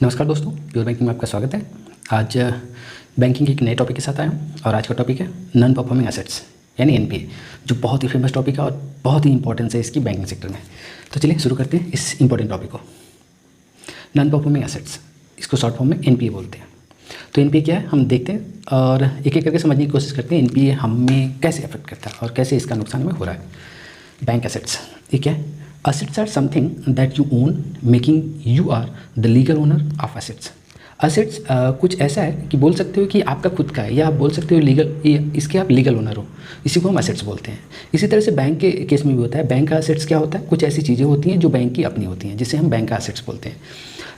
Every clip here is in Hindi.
नमस्कार दोस्तों, प्योर बैंकिंग में आपका स्वागत है। आज बैंकिंग के एक नए टॉपिक के साथ आया हूँ और आज का टॉपिक है नॉन परफॉर्मिंग एसेट्स यानी एनपीए, जो बहुत ही फेमस टॉपिक है और बहुत ही इंपॉर्टेंस है इसकी बैंकिंग सेक्टर में। तो चलिए शुरू करते हैं इस इंपॉर्टेंट टॉपिक को। नॉन परफॉर्मिंग एसेट्स, इसको शॉर्ट फॉर्म में एनपीए बोलते हैं। तो एनपीए क्या है हम देखते हैं और एक एक करके समझने की कोशिश करते हैं एनपीए हमें कैसे अफेक्ट करता है और कैसे इसका नुकसान हमें हो रहा है। बैंक एसेट्स ये क्या है? Assets are something that you own, making you are the legal owner of assets. Assets कुछ ऐसा है कि बोल सकते हो कि आपका खुद का है, या आप बोल सकते हो इसके आप लीगल ओनर हो। इसी को हम असेट्स बोलते हैं। इसी तरह से बैंक के केस में भी होता है। बैंक का असेट्स क्या होता है? कुछ ऐसी चीज़ें होती हैं जो बैंक की अपनी होती हैं, जिसे हम बैंक का असेट्स बोलते हैं।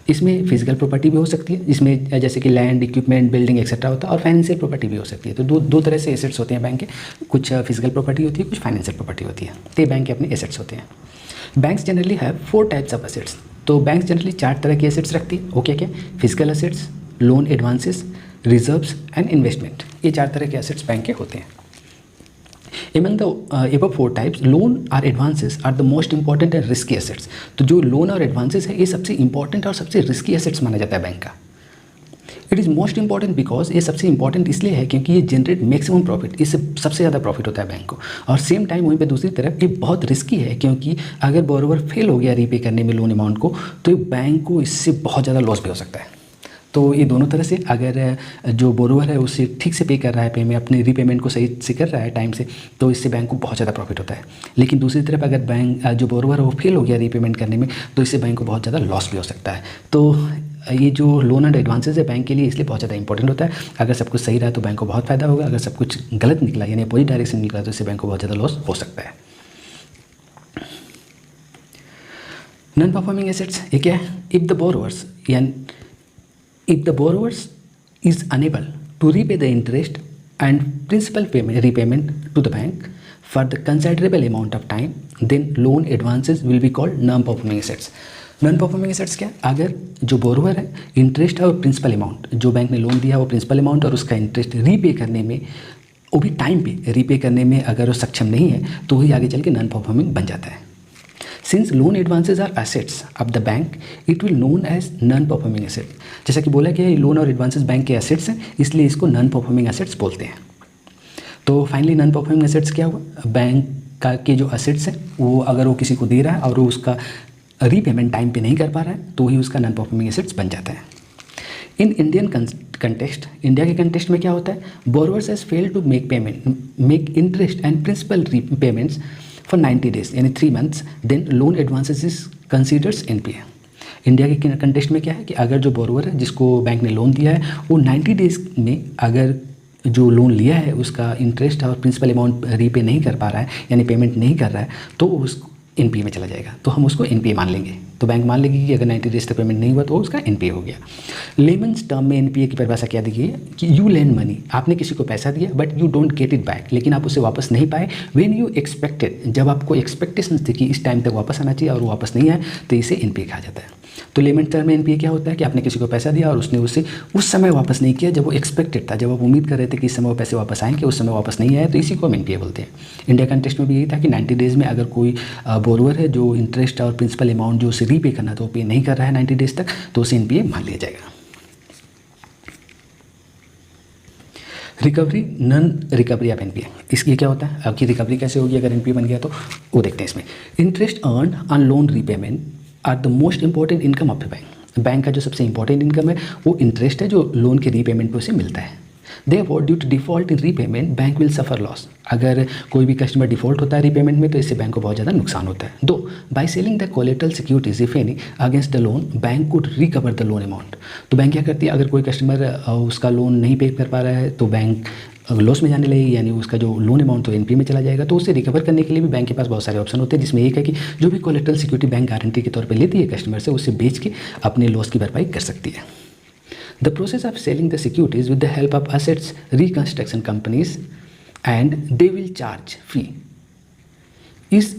इसमें फिजिकल प्रॉपर्टी भी हो सकती है, जिसमें जैसे कि लैंड, इक्विपमेंट, बिल्डिंग एक्सेट्रा होता है, और फाइनेंशियल प्रॉपर्टी भी हो सकती है। तो दो तरह से एसेट्स होते हैं बैंक के। कुछ फिजिकल प्रॉपर्टी होती है, कुछ फाइनेंशियल प्रॉपर्टी होती है। तो ये बैंक के अपने एसेट्स होते हैं। Banks generally have 4 types of assets. तो बैंक्स जनरली 4 तरह के एसेट्स रखती है। वो क्या क्या? Physical assets, loan advances, reserves and investment. ये 4 तरह के एसेट्स बैंक के होते हैं। Among the above 4 types, loan or advances are the most important and risky assets. तो जो लोन और एडवांसेस है ये सबसे इंपॉर्टेंट और सबसे रिस्की एसेट्स माना जाता है बैंक का। It is most important because ये सबसे इंपॉर्टेंट इसलिए है क्योंकि ये जनरेट मैक्सिमम प्रॉफिट, इससे सबसे ज़्यादा प्रॉफिट होता है बैंक को। और सेम टाइम वहीं पे दूसरी तरफ ये बहुत रिस्की है, क्योंकि अगर बोरोवर फेल हो गया रीपे करने में लोन अमाउंट को, तो बैंक को इससे बहुत ज़्यादा लॉस भी हो सकता है। तो ये दोनों तरह से, अगर जो बोरोवर है उससे ठीक से पे कर रहा है, पे में अपने रीपेमेंट को सही से कर रहा है टाइम से, तो इससे बैंक को बहुत ज़्यादा प्रॉफिट होता है। लेकिन दूसरी तरफ अगर बैंक जो बोरोवर है वो फेल हो गया रीपेमेंट करने में, तो इससे बैंक को बहुत ज़्यादा लॉस भी हो सकता है। तो ये जो लोन एंड एडवांसेस है बैंक के लिए इसलिए बहुत ज़्यादा इंपॉर्टेंट होता है। अगर सब कुछ सही रहा तो बैंक को बहुत फायदा होगा, अगर सब कुछ गलत निकला यानी अपोजिट डायरेक्शन निकला तो इससे बैंक को बहुत ज़्यादा लॉस हो सकता है। नॉन परफॉर्मिंग एसेट्स ये क्या है? If the borrowers is unable to repay the interest and principal repayment to the bank for the considerable amount of time, then loan advances will be called non performing assets. Non performing assets क्या? अगर जो बोरोवर है इंटरेस्ट और प्रिंसिपल अमाउंट, जो बैंक ने लोन दिया वो प्रिंसिपल अमाउंट और उसका इंटरेस्ट रीपे करने में, वो भी टाइम पे रीपे करने में अगर वो सक्षम नहीं है, तो वही आगे चल के नॉन परफॉर्मिंग बन जाता है। Since loan advances are assets of the bank, it will known as non performing asset. जैसा कि बोला गया है लोन और एडवांसेज बैंक के एसेट्स हैं, इसलिए इसको नॉन परफॉर्मिंग एसेट्स बोलते हैं। तो फाइनली नॉन परफॉर्मिंग एसेट्स क्या हुआ? बैंक का के जो एसेट्स हैं वो अगर वो किसी को दे रहा है और वो उसका रीपेमेंट टाइम पे नहीं कर पा रहा है, तो ही उसका नॉन परफॉर्मिंग एसेट्स बन जाता है। इन इंडियन कंटेक्स्ट, इंडिया के कंटेक्स्ट में क्या होता है? Borrowers has failed to make interest and principal payments for 90 days यानी 3 months, then loan advances is considers NPA. India के कंटेक्स्ट में क्या है कि अगर जो बोरोवर है जिसको बैंक ने लोन दिया है वो 90 डेज में अगर जो लोन लिया है उसका इंटरेस्ट और प्रिंसिपल अमाउंट रीपे नहीं कर पा रहा है यानी पेमेंट नहीं कर रहा है, तो उस एनपीए में चला जाएगा। तो हम उसको एनपीए मान लेंगे। तो बैंक मान लेगी कि अगर 90 डेज तक पेमेंट नहीं हुआ तो उसका एनपीए हो गया। लेमन्स टर्म में एनपीए की परिभाषा क्या दी गई है कि यू लेंड मनी, आपने किसी को पैसा दिया but you don't get it back, लेकिन आप उसे वापस नहीं पाए। व्हेन यू एक्सपेक्टेड, जब आपको एक्सपेक्टेशन थी कि इस टाइम तक वापस आना चाहिए और वो वापस नहीं आए, तो इसे एनपीए कहा जाता है। तो लेमन टर्म में एनपीए क्या होता है कि आपने किसी को पैसा दिया और उसने उसे उस समय वापस नहीं किया जब वो एक्सपेक्टेड था, जब आप उम्मीद कर रहे थे कि इस समय वो पैसे वापस आएंगे, उस समय वापस नहीं आए, तो इसी को हम एनपीए बोलते हैं। इंडिया कंटेक्स्ट में भी यही था कि 90 डेज में अगर कोई बोरोवर है जो इंटरेस्ट और प्रिंसिपल अमाउंट जो उसे रीपे करना तो पे नहीं कर रहा है 90 डेज तक, तो उसे एनपीए मान लिया जाएगा। Recovery, non recovery of NPA, इसकी क्या होता है? आपकी रिकवरी कैसे होगी अगर एनपीए बन गया तो वो देखते हैं इसमें। Interest earn on loan repayment are the most important income of the bank. Bank का जो सबसे इंपॉर्टेंट इनकम है वो इंटरेस्ट है जो लोन के रीपेमेंट पे उसे मिलता है। Therefore due to default in repayment bank will suffer loss. अगर कोई भी कस्टमर डिफॉल्ट होता है रीपेमेंट में तो इससे बैंक को बहुत ज़्यादा नुकसान होता है। दो, by selling the collateral securities if any against the loan bank could recover the loan amount. तो बैंक क्या करती है? अगर कोई कस्टमर उसका लोन नहीं पे कर पा रहा है तो बैंक लॉस में जाने लगेगी, यानी उसका जो लोन अमाउंट तो एनपीए में चला जाएगा। तो उसे रिकवर करने के लिए भी बैंक के पास बहुत सारे ऑप्शन होते हैं, जिसमें एक है कि जो भी कोलेटरल सिक्योरिटी बैंक गारंटी के तौर पर लेती है कस्टमर से, उसे बेच के अपने लॉस की भरपाई कर सकती है। The process of selling the securities with the help of assets reconstruction companies and they will charge fee is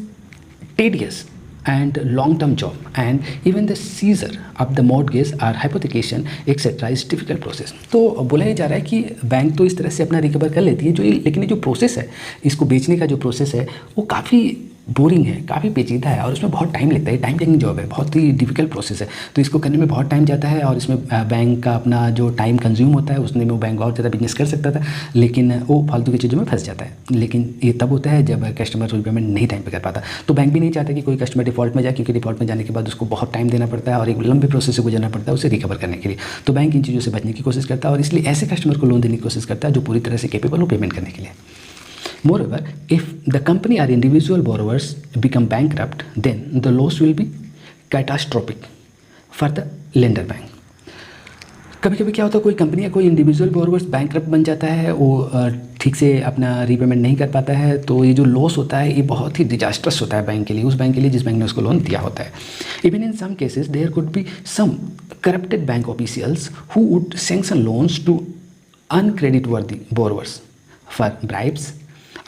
tedious and long-term job, and even the seizure of the mortgage or hypothecation etc. is difficult process। तो बोला ही जा रहा है कि बैंक तो इस तरह से अपना रिकवर कर लेती है, लेकिन ये जो प्रोसेस है, इसको बेचने का जो प्रोसेस है वो काफ़ी बोरिंग है, काफ़ी पेचीदा है और उसमें बहुत टाइम लगता है, टाइम टेकिंग जॉब है, बहुत ही डिफिकल्ट प्रोसेस है। तो इसको करने में बहुत टाइम जाता है और इसमें बैंक का अपना जो टाइम कंज्यूम होता है उसमें वो बैंक और ज़्यादा बिजनेस कर सकता था, लेकिन वो फालतू की चीज़ों में फंस जाता है। लेकिन ये तब होता है जब कस्टमर पेमेंट नहीं टाइम पे कर पाता। तो बैंक भी नहीं चाहता कि कोई कस्टमर डिफॉल्ट में जाए, क्योंकि डिफॉल्ट में जाने के बाद उसको बहुत टाइम देना पड़ता है और एक लंबे प्रोसेस से गुजरना पड़ता है उसे रिकवर करने के लिए। तो बैंक इन चीज़ों से बचने की कोशिश करता है और इसलिए ऐसे कस्टमर को लोन देने की कोशिश करता है जो पूरी तरह से केपेबल हो पेमेंट करने के लिए। Moreover, if the company or individual borrowers become bankrupt, then the loss will be catastrophic for the lender bank. कभी कभी क्या होता है, कोई कंपनी या कोई इंडिविजुअल बोरोवर्स बैंकरप्ट बन जाता है, वो ठीक से अपना रीपेमेंट नहीं कर पाता है, तो ये जो लॉस होता है ये बहुत ही डिजास्ट्रस होता है बैंक के लिए, उस बैंक के लिए जिस बैंक ने उसको लोन दिया होता है। Even in some cases there could be some corrupted bank officials who would sanction loans to uncreditworthy borrowers for bribes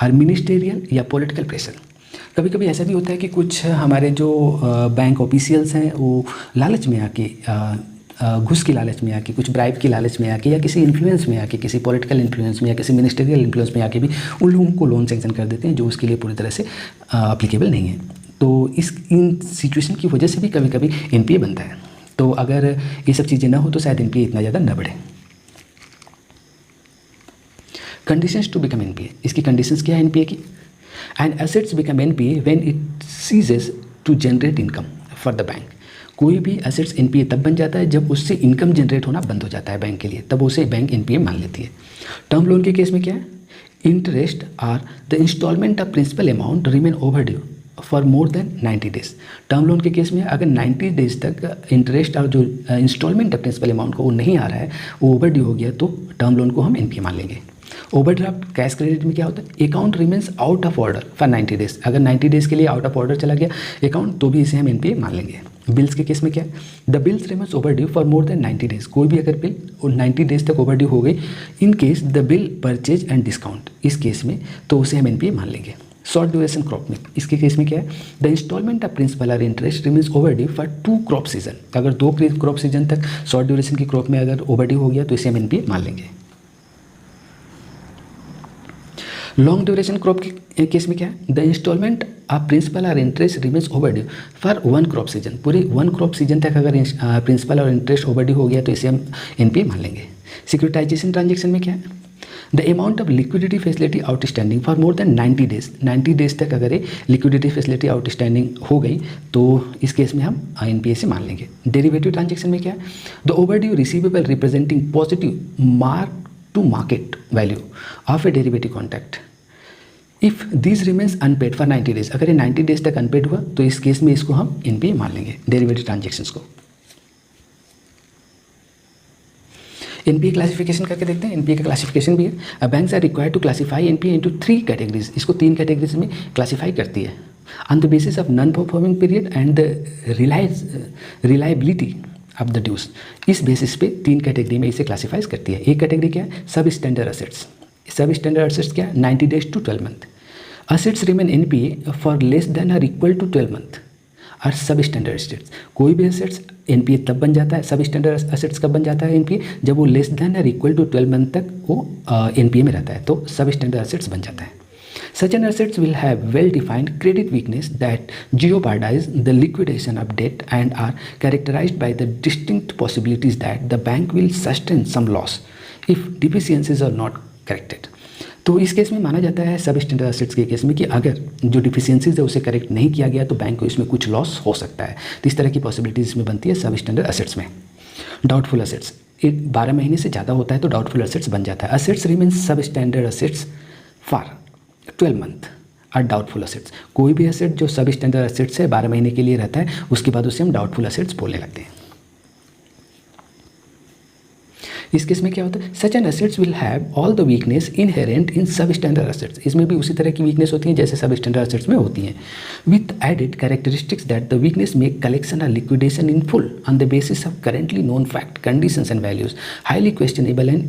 और मिनिस्टेरियल या पॉलिटिकल प्रेशर। कभी कभी ऐसा भी होता है कि कुछ हमारे जो बैंक ऑफिशियल्स हैं वो लालच में आके, घुस की लालच में आके, कुछ ब्राइब की लालच में आके, या किसी इन्फ्लुएंस में आके, किसी पॉलिटिकल इन्फ्लुएंस में या किसी मिनिस्टेरियल इन्फ्लुएंस में आके भी उन लोगों को लोन सेंक्शन कर देते हैं जो उसके लिए पूरी तरह से अप्लीकेबल नहीं है। तो इन सिचुएशन की वजह से भी कभी कभी NPA बनता है। तो अगर ये सब चीज़ें ना हो तो शायद NPA इतना ज़्यादा न बढ़े। कंडीशंस टू बिकम NPA, इसकी कंडीशंस क्या है NPA की? And assets become NPA when it ceases to generate income for the bank. कोई भी एसेट्स NPA तब बन जाता है जब उससे इनकम जनरेट होना बंद हो जाता है बैंक के लिए, तब उसे बैंक NPA मान लेती है। टर्म लोन के केस में क्या है? Interest or the instalment of principal amount remain overdue for more than 90 days. Term loan के केस में अगर 90 डेज तक इंटरेस्ट और जो इंस्टॉलमेंट ऑफ प्रिंसिपल अमाउंट को वो नहीं आ रहा है, वो ओवरड्यू हो गया, तो टर्म लोन को हम NPA मान लेंगे। ओवरड्राफ्ट कैश क्रेडिट में क्या होता है? Account remains out of order for 90 days. अगर 90 डेज के लिए आउट ऑफ ऑर्डर चला गया अकाउंट, तो भी इसे हम NPA मान लेंगे। बिल्स के केस में क्या है? The bills remains overdue for more than 90 days. कोई भी अगर बिल 90 डेज तक ओवरड्यू हो गई, इन case the bill purchase and discount, इस केस में तो उसे हम NPA मान लेंगे। शॉर्ट ड्यूरेशन क्रॉप में, इसके केस में क्या है? द इंस्टॉलमेंट ऑफ प्रिंसिपल और interest remains overdue for 2 crop season. अगर 2 क्रॉप सीजन तक शॉर्ट ड्यूरेशन की क्रॉप में अगर ओवरड्यू हो गया तो इसे हम NPA मान लेंगे। लॉन्ग ड्यूरेशन क्रॉप के केस में क्या है? द इंस्टॉलमेंट ऑफ प्रिंसिपल और interest remains overdue for 1 crop season. पूरे 1 क्रॉप सीजन तक अगर प्रिंसिपल और इंटरेस्ट ओवरड्यू हो गया तो इसे हम NPA मान लेंगे। सिक्योरिटाइजेशन ट्रांजेक्शन में क्या है? The amount of liquidity facility outstanding for more than 90 days. 90 days तक अगर लिक्विडिटी फैसिलिटी आउटस्टैंडिंग हो गई तो इस केस में हम NPA से मान लेंगे। डेरिवेटिव ट्रांजेक्शन में क्या है? The overdue receivable representing positive mark to market value of a derivative contract if this remains unpaid for 90 days. अगर ये 90 डेज तक अनपेड हुआ तो इस केस में इसको हम NPA मान लेंगे, डेरिवेटिव ट्रांजेक्शन्स को। NPA क्लासिफिकेशन करके देखते हैं। NPA का क्लासिफिकेशन भी है। Banks are required to classify NPA into 3 categories. इसको 3 कैटेगरीज में क्लासीफाई करती है on the basis of non performing period and the reliability of the dues. इस बेसिस पे 3 कैटेगरी में इसे क्लासीफाइज करती है। एक कैटेगरी क्या है? Sub standard assets. Sub standard assets क्या है? 90 days to 12 month. Assets remain NPA for less than और इक्वल टू 12 मंथ। और सब स्टैंडर्ड असेट्स, कोई भी असेट्स NPA तब बन जाता है, सब स्टैंडर्ड असेट्स कब बन जाता है NPA? जब वो लेस देन और इक्वल टू 12 मंथ तक वो NPA में रहता है, तो सब स्टैंडर्ड असेट्स बन जाता है। Such an assets will have well-defined credit weakness that jeopardize the liquidation of debt and are characterized by the distinct possibilities that the bank will sustain some loss if deficiencies are not corrected. तो इस केस में माना जाता है सब स्टैंडर्ड असेट्स के केस में कि अगर जो डिफिशियंसीज है उसे करेक्ट नहीं किया गया तो बैंक को इसमें कुछ लॉस हो सकता है। तो इस तरह की पॉसिबिलिटीज इसमें बनती है सब स्टैंडर्ड असेट्स में। डाउटफुल असेट्स, 12 महीने से ज़्यादा होता है तो डाउटफुल असेट्स बन जाता है। असेट्स रिमेन्स सब स्टैंडर्ड असेट्स फॉर 12 मंथ और डाउटफुल असेट्स। कोई भी असेट जो सब स्टैंडर्ड असेट्स है 12 महीने के लिए रहता है, उसके बाद उसे हम डाउटफुल असेट्स बोलने लगते हैं। इस केस में क्या होता है? Such an assets will have all the weakness inherent इन सब स्टैंडर्ड असेट्स। इसमें भी उसी तरह की वीकनेस होती है जैसे सब स्टैंडर्ड असेट्स में होती हैं, with added characteristics that the weakness make collection और liquidation in full on the basis of currently known fact, conditions and values highly questionable and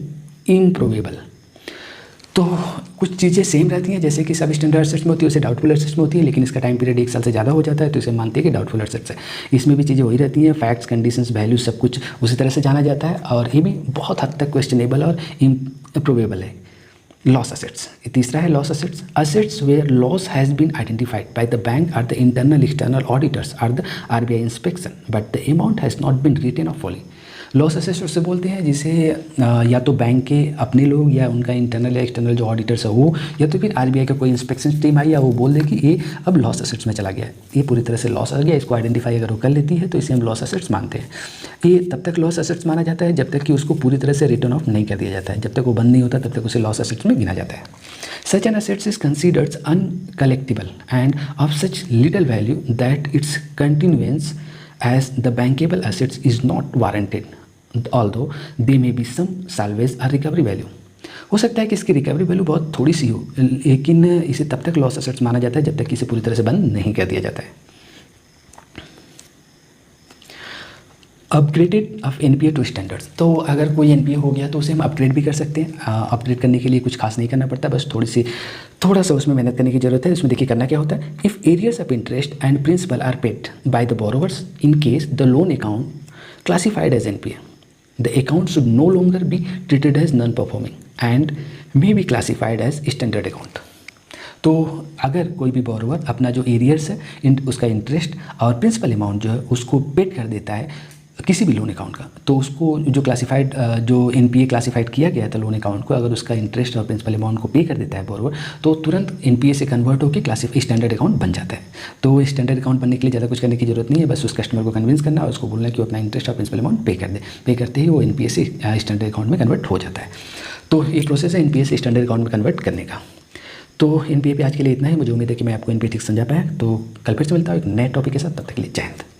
improbable. तो कुछ चीज़ें सेम रहती हैं जैसे कि सब स्टैंडर्ड असेट्स में होती है उसे डाउटफुल असेट्स में होती है, लेकिन इसका टाइम पीरियड 1 साल से ज़्यादा हो जाता है तो इसे मानते हैं कि डाउटफुल असेट्स है। इसमें भी चीज़ें वही रहती हैं, फैक्ट्स, कंडीशंस, वैल्यूज सब कुछ उसी तरह से जाना जाता है और ये भी बहुत हद तक क्वेश्चनेबल और इम्प्रोबेबल है। लॉस असेट्स, तीसरा है loss assets, assets where loss has been identified by the bank or the internal external auditors or the RBI inspection but the amount has not been written off fully. Loss assets उससे बोलते हैं जिसे या तो बैंक के अपने लोग या उनका इंटरनल या एक्सटर्नल जो ऑडिटर्स है वो, या तो फिर आरबीआई का कोई इंस्पेक्शन टीम आई या वो बोल दे कि ये अब लॉस असेट्स में चला गया है, ये पूरी तरह से लॉस आ गया, इसको आइडेंटिफाई अगर वो कर लेती है तो इसे हम लॉस असेट्स मानते हैं। ये तब तक लॉस असेट्स माना जाता है जब तक कि उसको पूरी तरह से रिटर्न ऑफ नहीं कर दिया जाता है, जब तक वो बंद नहीं होता तब तक उसे लॉस असेट्स में गिना जाता है। Such an assets is considered uncollectible and of such little value that its continuance as the bankable assets is not warranted although they may be some salvage or recovery value। हो सकता है कि इसकी रिकवरी वैल्यू बहुत थोड़ी सी हो, लेकिन इसे तब तक लॉस असेट्स माना जाता है जब तक कि इसे पूरी तरह से बंद नहीं कर दिया जाता है। Upgraded of NPA to standards, तो अगर कोई एनपीए हो गया तो उसे हम अपग्रेड भी कर सकते हैं। अपग्रेड करने के लिए कुछ खास नहीं करना पड़ता, बस थोड़ा सा उसमें मेहनत करने की जरूरत है। इसमें देखिए करना क्या होता है, if arrears of interest and principal are paid by the borrowers in case the loan account classified as NPA, the account should no longer be treated as non-performing and may be classified as standard account। तो अगर कोई भी बोरोवर अपना जो एरियर्स है उसका इंटरेस्ट और प्रिंसिपल अमाउंट जो है उसको पेड कर देता है किसी भी लोन अकाउंट का, तो उसको जो क्लासिफाइड जो एनपीए क्लासिफाइड किया गया था लोन अकाउंट को, अगर उसका इंटरेस्ट और प्रिंसिपल अमाउंट को पे कर देता है बोरोवर तो तुरंत एनपीए से कन्वर्ट होकर स्टैंडर्ड अकाउंट बन जाता है। तो स्टैंडर्ड अकाउंट बनने के लिए ज़्यादा कुछ करने की जरूरत नहीं है, बस उस कस्टमर को कन्विंस करना और उसको बोलना कि वो अपना इंटरेस्ट और प्रिंसिपल अमाउंट पे कर दे। पे करते ही वो एनपीए से स्टैंडर्ड अकाउंट में कन्वर्ट हो जाता है। तो ये प्रोसेस है एनपीए से स्टैंडर्ड अकाउंट में कन्वर्ट करने का। तो एनपीए पे आज के लिए इतना ही। मुझे उम्मीद है कि मैं आपको एनपीए ठीक समझा पाया। तो कल फिर से मिलता हूँ एक नए टॉपिक के साथ, तब तक के लिए जय हिंद।